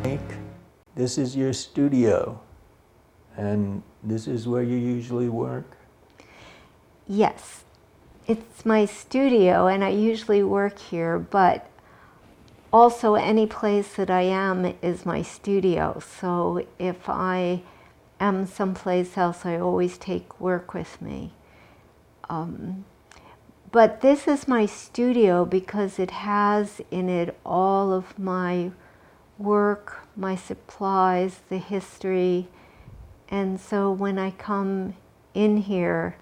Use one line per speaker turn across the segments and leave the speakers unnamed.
Anique, this is your studio, and this is where you usually work?
Yes, it's my studio and I usually work here, but also any place that I am is my studio. So if I am someplace else, I always take work with me. But this is my studio because it has in it all of my work, my supplies, the history. And so when I come in here,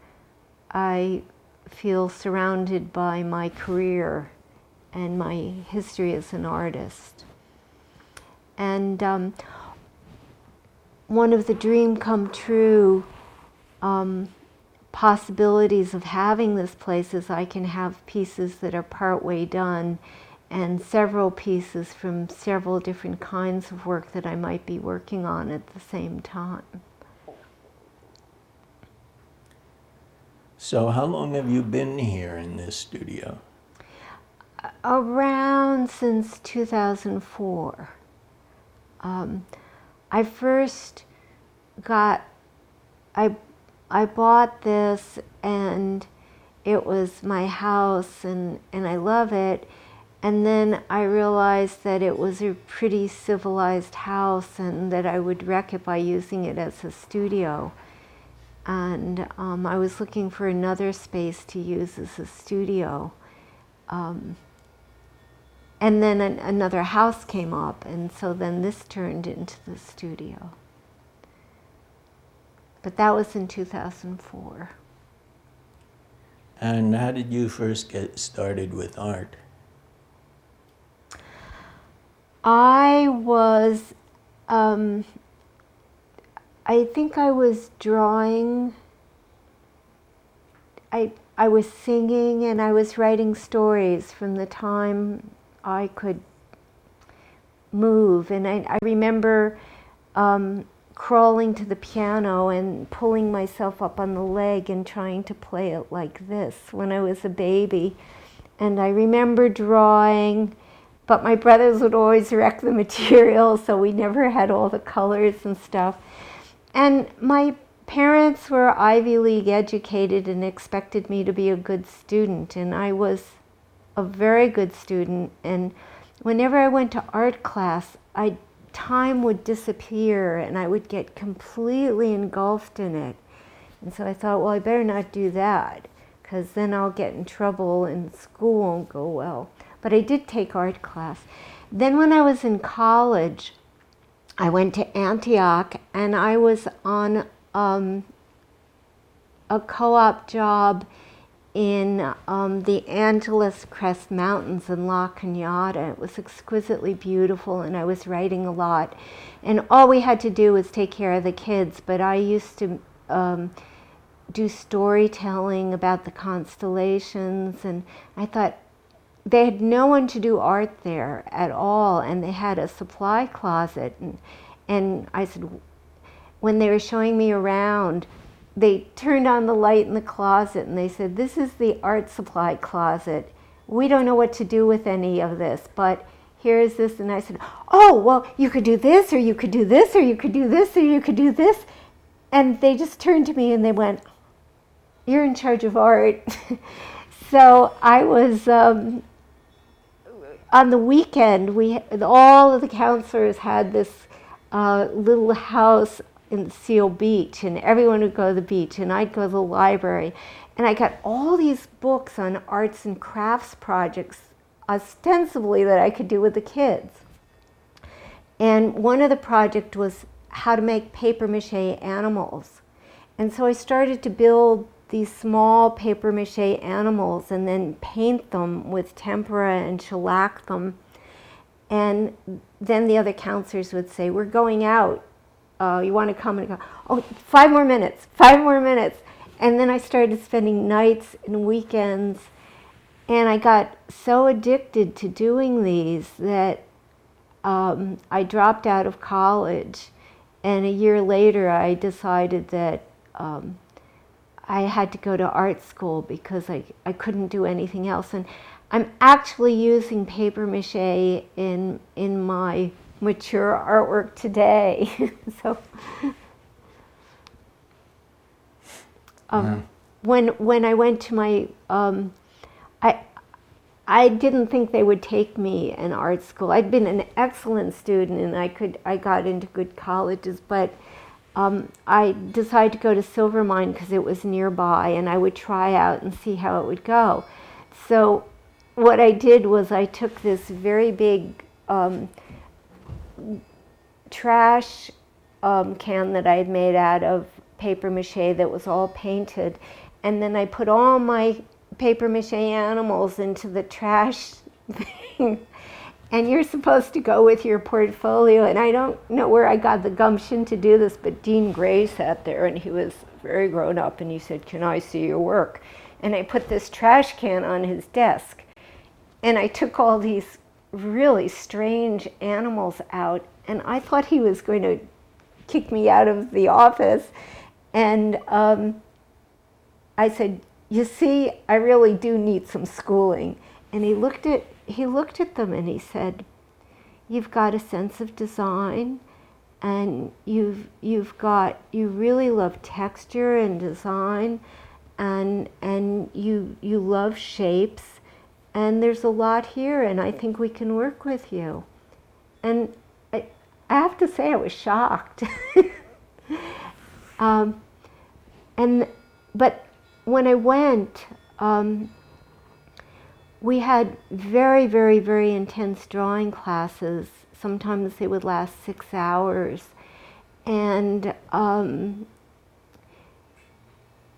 I feel surrounded by my career and my history as an artist. And one of the dream come true possibilities of having this place is I can have pieces that are partway done and several pieces from several different kinds of work that I might be working on at the same time.
So how long have you been here in this studio?
Around since 2004. I first got, I bought this and it was my house and I love it. And then I realized that it was a pretty civilized house and that I would wreck it by using it as a studio. And I was looking for another space to use as a studio. And then another house came up, and so then this turned into the studio. But that was in 2004.
And how did you first get started with art?
I was, I think I was drawing, I was singing and I was writing stories from the time I could move. And I remember crawling to the piano and pulling myself up on the leg and trying to play it like this when I was a baby. And I remember drawing, but my brothers would always wreck the material, so we never had all the colors and stuff. And my parents were Ivy League educated and expected me to be a good student, and I was a very good student. And whenever I went to art class, time would disappear and I would get completely engulfed in it. And so I thought, well, I better not do that, because then I'll get in trouble and school won't go well. But I did take art class. Then when I was in college, I went to Antioch and I was on a co-op job in the Angeles Crest Mountains in La Cañada. It was exquisitely beautiful and I was writing a lot. And all we had to do was take care of the kids, but I used to do storytelling about the constellations, and I thought they had no one to do art there at all, and they had a supply closet. And I said, when they were showing me around, they turned on the light in the closet and they said, this is the art supply closet. We don't know what to do with any of this, but here's this. And I said, oh, well, you could do this, or you could do this, or you could do this, or you could do this. And they just turned to me and they went, you're in charge of art. So I was, on the weekend, all of the counselors had this little house in Seal Beach, and everyone would go to the beach, and I'd go to the library, and I got all these books on arts and crafts projects, ostensibly that I could do with the kids. And one of the projects was how to make paper mache animals. And so I started to build these small paper mache animals and then paint them with tempera and shellac them. And then the other counselors would say, we're going out. You want to come? And go, oh, 5 more minutes, 5 more minutes. And then I started spending nights and weekends. And I got so addicted to doing these that I dropped out of college. And a year later, I decided that I had to go to art school because I couldn't do anything else. And I'm actually using paper mache in my mature artwork today. So, when I went to my, I didn't think they would take me in art school. I'd been an excellent student and I got into good colleges, but I decided to go to Silvermine because it was nearby and I would try out and see how it would go. So what I did was I took this very big trash can that I had made out of paper mache that was all painted, and then I put all my paper mache animals into the trash thing. And you're supposed to go with your portfolio, and I don't know where I got the gumption to do this, but Dean Gray sat there and he was very grown up and he said, "Can I see your work?" And I put this trash can on his desk and I took all these really strange animals out, and I thought he was going to kick me out of the office. And I said, "You see, I really do need some schooling." And he looked at them and he said, "You've got a sense of design, and you really love texture and design, and you love shapes, and there's a lot here, and I think we can work with you." And I have to say I was shocked. But when I went, we had very, very, very intense drawing classes. Sometimes they would last 6 hours. And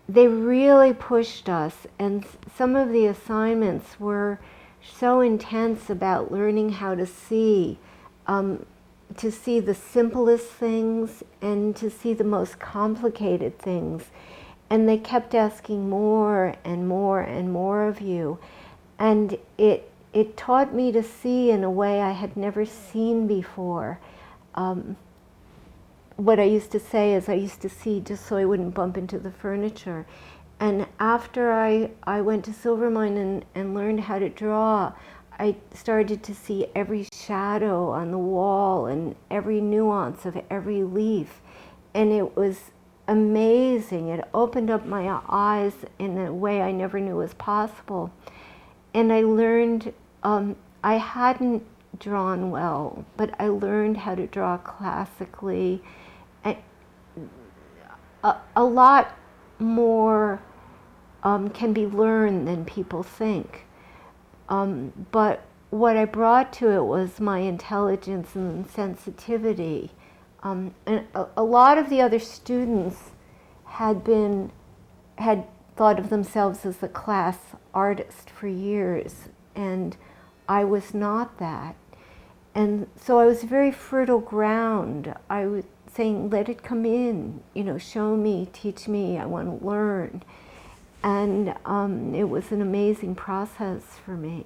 they really pushed us. And some of the assignments were so intense about learning how to see the simplest things and to see the most complicated things. And they kept asking more and more and more of you. And it taught me to see in a way I had never seen before. What I used to say is I used to see just so I wouldn't bump into the furniture. And after I went to Silvermine and learned how to draw, I started to see every shadow on the wall and every nuance of every leaf. And it was amazing. It opened up my eyes in a way I never knew was possible. And I learned, I hadn't drawn well, but I learned how to draw classically. A lot more can be learned than people think. But what I brought to it was my intelligence and sensitivity. And a lot of the other students had thought of themselves as a class artist for years, and I was not that. And so I was very fertile ground. I was saying, "Let it come in, show me, teach me, I want to learn." And it was an amazing process for me.